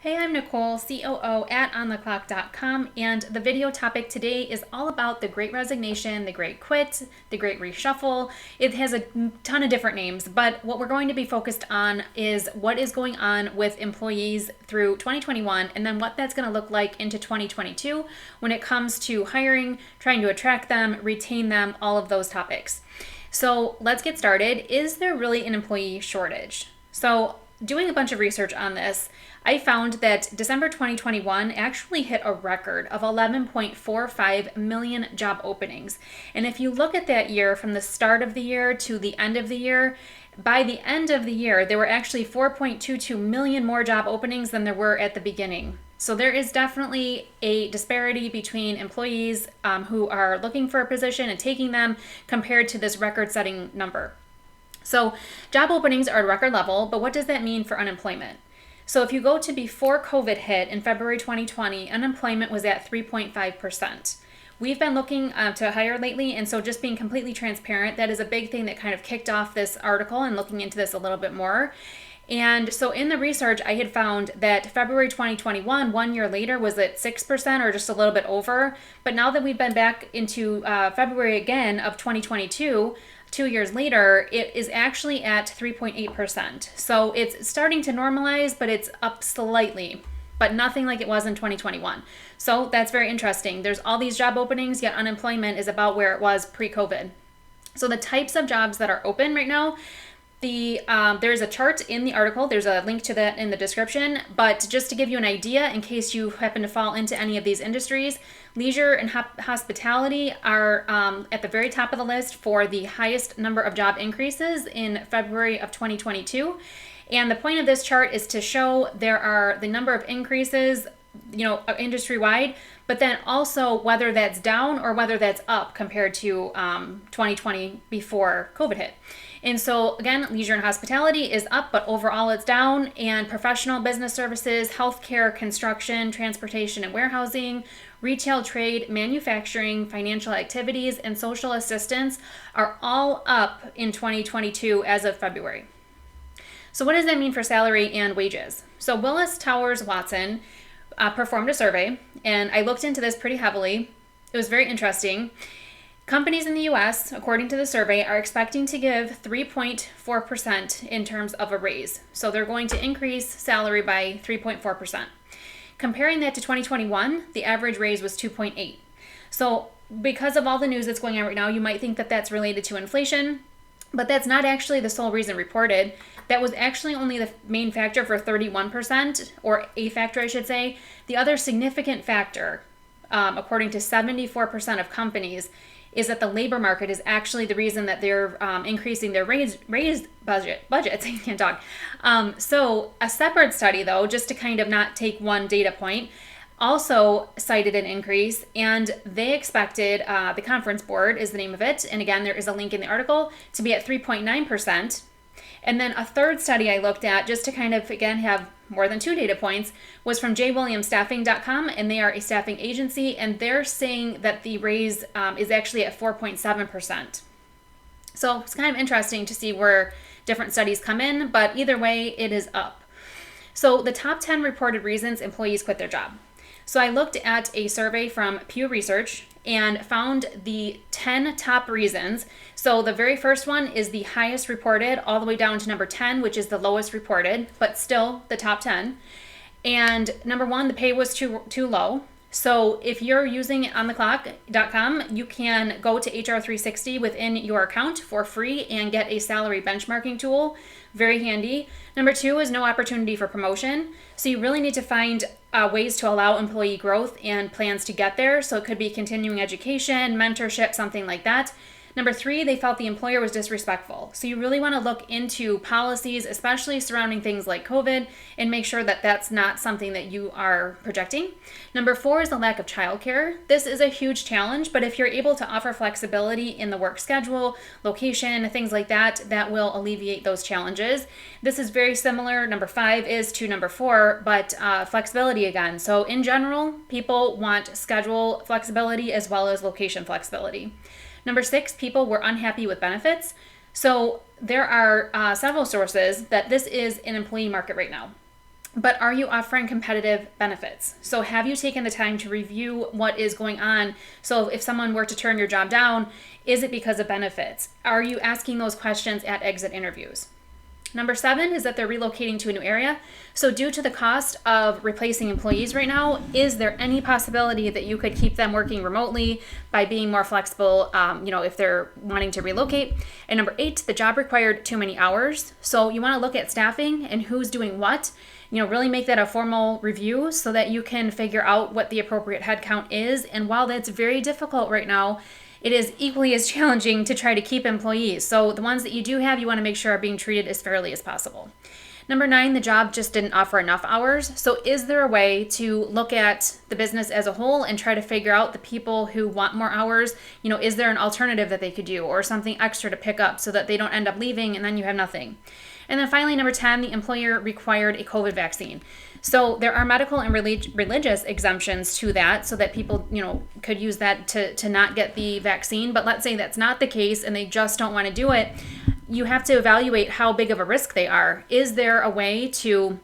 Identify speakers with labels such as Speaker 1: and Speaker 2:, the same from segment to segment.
Speaker 1: Hey, I'm Nicole, COO at OnTheClock.com, and the video topic today is all about the Great Resignation, the Great Quit, the Great Reshuffle. It has a ton of different names, but what we're going to be focused on is what is going on with employees through 2021 and then what that's going to look like into 2022 when it comes to hiring, trying to attract them, retain them, all of those topics. So let's get started. Is there really an employee shortage? So doing a bunch of research on this, I found that December 2021 actually hit a record of 11.45 million job openings. And if you look at that year from the start of the year to the end of the year, by the end of the year, there were actually 4.22 million more job openings than there were at the beginning. So there is definitely a disparity between employees who are looking for a position and taking them compared to this record-setting number. So job openings are at record level, but what does that mean for unemployment? So if you go to before COVID hit in February 2020, unemployment was at 3.5%. We've been looking to hire lately, and so just being completely transparent, that is a big thing that kind of kicked off this article and looking into this a little bit more. And so in the research, I had found that February 2021, 1 year later, was at 6% or just a little bit over. But now that we've been back into February again of 2022, 2 years later, it is actually at 3.8%. So it's starting to normalize, but it's up slightly, but nothing like it was in 2021. So that's very interesting. There's all these job openings, yet unemployment is about where it was pre-COVID. So the types of jobs that are open right now, there's a chart in the article. There's a link to that in the description. But just to give you an idea, in case you happen to fall into any of these industries, leisure and hospitality are at the very top of the list for the highest number of job increases in February of 2022. And the point of this chart is to show there are the number of increases, industry-wide, but then also whether that's down or whether that's up compared to 2020 before COVID hit. And so again, leisure and hospitality is up, but overall it's down. And professional business services, healthcare, construction, transportation and warehousing, retail, trade, manufacturing, financial activities, and social assistance are all up in 2022 as of February. So what does that mean for salary and wages? So Willis Towers Watson performed a survey, and I looked into this pretty heavily. It was very interesting. Companies in the US, according to the survey, are expecting to give 3.4% in terms of a raise. So they're going to increase salary by 3.4%. Comparing that to 2021, the average raise was 2.8. So because of all the news that's going on right now, you might think that that's related to inflation, but that's not actually the sole reason reported. That was actually only the main factor for 31%, or a factor, I should say. The other significant factor, according to 74% of companies, is that the labor market is actually the reason that they're increasing their raised budgets. I can't talk. So a separate study, though, just to kind of not take one data point, also cited an increase, and they expected, the Conference Board is the name of it, and again, there is a link in the article, to be at 3.9%. And then a third study I looked at, just to kind of, again, have more than two data points, was from jwilliamsstaffing.com, and they are a staffing agency, and they're saying that the raise is actually at 4.7%. So it's kind of interesting to see where different studies come in, but either way, it is up. So the top 10 reported reasons employees quit their job. So I looked at a survey from Pew Research and found the 10 top reasons. So the very first one is the highest reported, all the way down to number 10, which is the lowest reported, but still the top 10. And number one, the pay was too low. So if you're using OnTheClock.com, you can go to HR360 within your account for free and get a salary benchmarking tool. Very handy. Number two is no opportunity for promotion. So you really need to find ways to allow employee growth and plans to get there. So it could be continuing education, mentorship, something like that. Number three, they felt the employer was disrespectful. So you really want to look into policies, especially surrounding things like COVID, and make sure that that's not something that you are projecting. Number four is the lack of childcare. This is a huge challenge, but if you're able to offer flexibility in the work schedule, location, things like that, that will alleviate those challenges. This is very similar, number five is to number four, but flexibility again. So in general, people want schedule flexibility as well as location flexibility. Number six, people were unhappy with benefits. So there are several sources that this is an employee market right now. but are you offering competitive benefits? So have you taken the time to review what is going on? So if someone were to turn your job down, is it because of benefits? Are you asking those questions at exit interviews? Number 7 is that they're relocating to a new area. So due to the cost of replacing employees right now, is there any possibility that you could keep them working remotely by being more flexible, if they're wanting to relocate? And number 8, the job required too many hours. So you want to look at staffing and who's doing what. Really make that a formal review so that you can figure out what the appropriate headcount is. And while that's very difficult right now, it is equally as challenging to try to keep employees. So the ones that you do have, you want to make sure are being treated as fairly as possible. Number 9, the job just didn't offer enough hours. So is there a way to look at the business as a whole and try to figure out the people who want more hours? Is there an alternative that they could do or something extra to pick up so that they don't end up leaving and then you have nothing? And then finally, number 10, the employer required a COVID vaccine. So there are medical and religious exemptions to that so that people, could use that to not get the vaccine. But let's say that's not the case and they just don't want to do it. You have to evaluate how big of a risk they are. Is there a way to,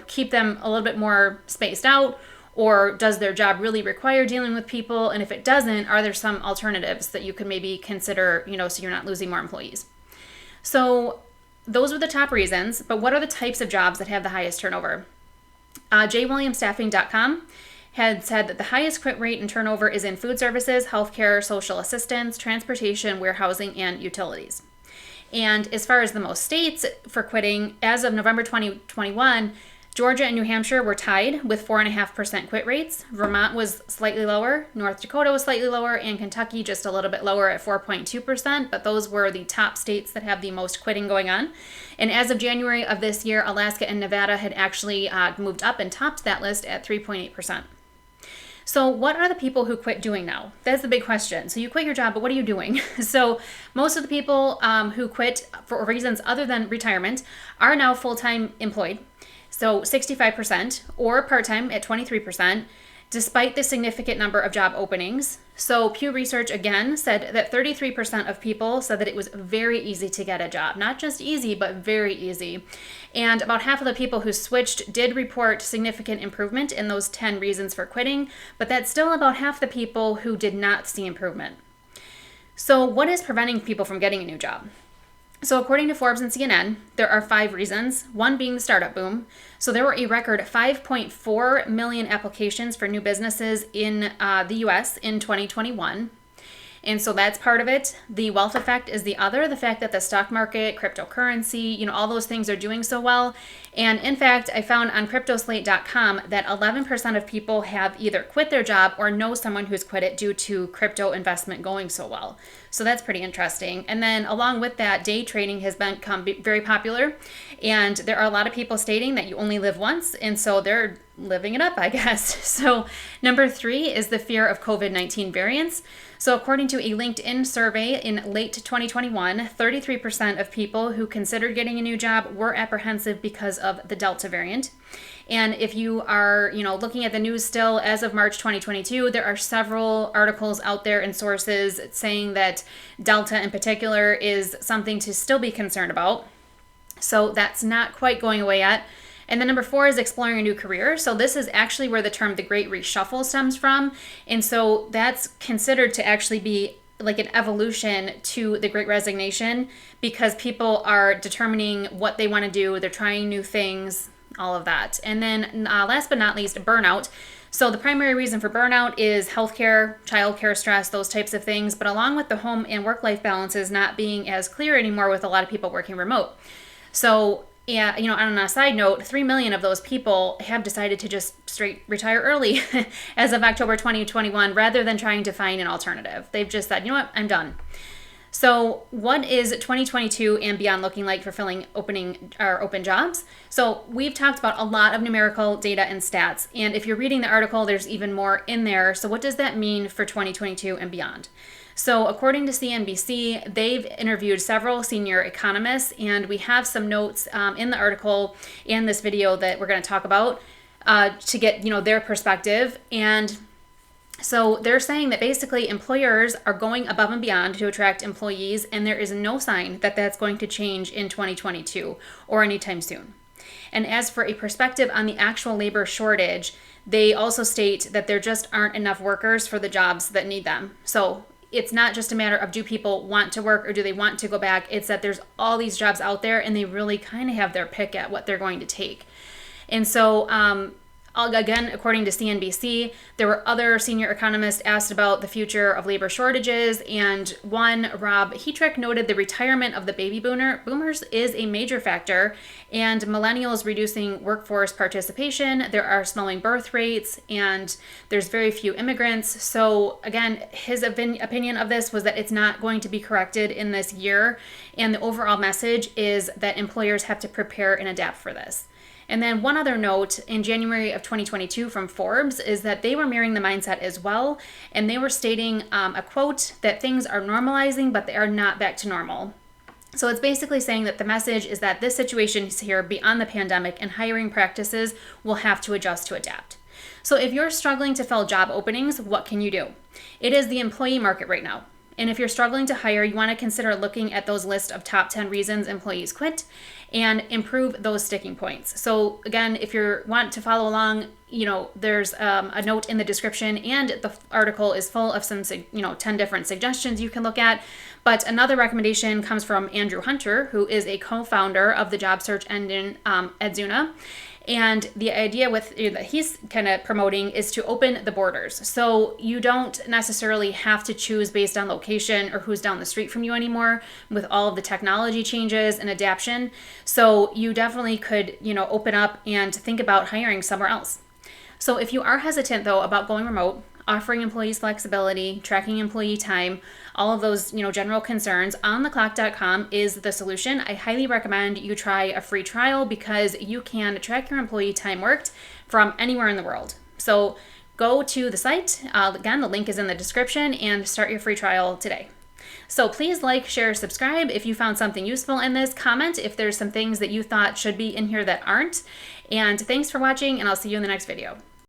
Speaker 1: keep them a little bit more spaced out? Or does their job really require dealing with people? And if it doesn't, are there some alternatives that you could maybe consider, so you're not losing more employees? So those were the top reasons, but what are the types of jobs that have the highest turnover? jwilliamstaffing.com had said that the highest quit rate and turnover is in food services, healthcare, social assistance, transportation, warehousing, and utilities. And as far as the most states for quitting, as of November 2021, Georgia and New Hampshire were tied with 4.5% quit rates. Vermont was slightly lower, North Dakota was slightly lower, and Kentucky just a little bit lower at 4.2%, but those were the top states that have the most quitting going on. And as of January of this year, Alaska and Nevada had actually moved up and topped that list at 3.8%. So what are the people who quit doing now? That's the big question. So you quit your job, but what are you doing? So most of the people who quit for reasons other than retirement are now full-time employed. So 65%, or part-time at 23%, despite the significant number of job openings. So Pew Research again said that 33% of people said that it was very easy to get a job. Not just easy, but very easy. And about half of the people who switched did report significant improvement in those 10 reasons for quitting, but that's still about half the people who did not see improvement. So what is preventing people from getting a new job? So according to Forbes and CNN, there are 5 reasons, one being the startup boom. So there were a record 5.4 million applications for new businesses in the US in 2021. And so that's part of it. The wealth effect is the other, the fact that the stock market, cryptocurrency, all those things are doing so well. And in fact, I found on cryptoslate.com that 11% of people have either quit their job or know someone who's quit it due to crypto investment going so well. So that's pretty interesting. And then along with that, day trading has become very popular. And there are a lot of people stating that you only live once. And so they're living it up, I guess. So number 3 is the fear of COVID-19 variants. So according to a LinkedIn survey in late 2021, 33% of people who considered getting a new job were apprehensive because of the Delta variant. And if you are, looking at the news still as of March 2022, there are several articles out there and sources saying that Delta in particular is something to still be concerned about. So that's not quite going away yet. And then number 4 is exploring a new career. So this is actually where the term the Great Reshuffle stems from. And so that's considered to actually be like an evolution to the Great Resignation because people are determining what they want to do. They're trying new things, all of that. And then last but not least, burnout. So the primary reason for burnout is healthcare, childcare stress, those types of things. But along with the home and work-life balances not being as clear anymore with a lot of people working remote. So yeah, on a side note, 3 million of those people have decided to just straight retire early as of October 2021 rather than trying to find an alternative. They've just said, you know what, I'm done. So what is 2022 and beyond looking like for filling open jobs? So we've talked about a lot of numerical data and stats. And if you're reading the article, there's even more in there. So what does that mean for 2022 and beyond? So according to CNBC, they've interviewed several senior economists, and we have some notes in the article and this video that we're going to talk about to get their perspective. And so they're saying that basically employers are going above and beyond to attract employees, and there is no sign that that's going to change in 2022 or anytime soon. And as for a perspective on the actual labor shortage, they also state that there just aren't enough workers for the jobs that need them. So it's not just a matter of do people want to work or do they want to go back. It's that there's all these jobs out there and they really kind of have their pick at what they're going to take. And so, again, according to CNBC, there were other senior economists asked about the future of labor shortages, and one, Rob Hetrick, noted the retirement of the baby boomers is a major factor, and millennials reducing workforce participation. There are slowing birth rates, and there's very few immigrants. So again, his opinion of this was that it's not going to be corrected in this year, and the overall message is that employers have to prepare and adapt for this. And then one other note in January of 2022 from Forbes is that they were mirroring the mindset as well. And they were stating a quote that things are normalizing, but they are not back to normal. So it's basically saying that the message is that this situation is here beyond the pandemic and hiring practices will have to adjust to adapt. So if you're struggling to fill job openings, what can you do? It is the employee market right now. And if you're struggling to hire, you want to consider looking at those list of top 10 reasons employees quit and improve those sticking points. So again, if you want to follow along, there's a note in the description, and the article is full of some, 10 different suggestions you can look at. But another recommendation comes from Andrew Hunter, who is a co-founder of the job search engine Edzuna. And the idea that he's kind of promoting is to open the borders. So you don't necessarily have to choose based on location or who's down the street from you anymore with all of the technology changes and adaptation. So you definitely could, open up and think about hiring somewhere else. So if you are hesitant, though, about going remote, offering employees flexibility, tracking employee time, all of those, general concerns, OnTheClock.com is the solution. I highly recommend you try a free trial because you can track your employee time worked from anywhere in the world. So go to the site. Again, the link is in the description, and start your free trial today. So please like, share, subscribe if you found something useful in this. Comment if there's some things that you thought should be in here that aren't. And thanks for watching, and I'll see you in the next video.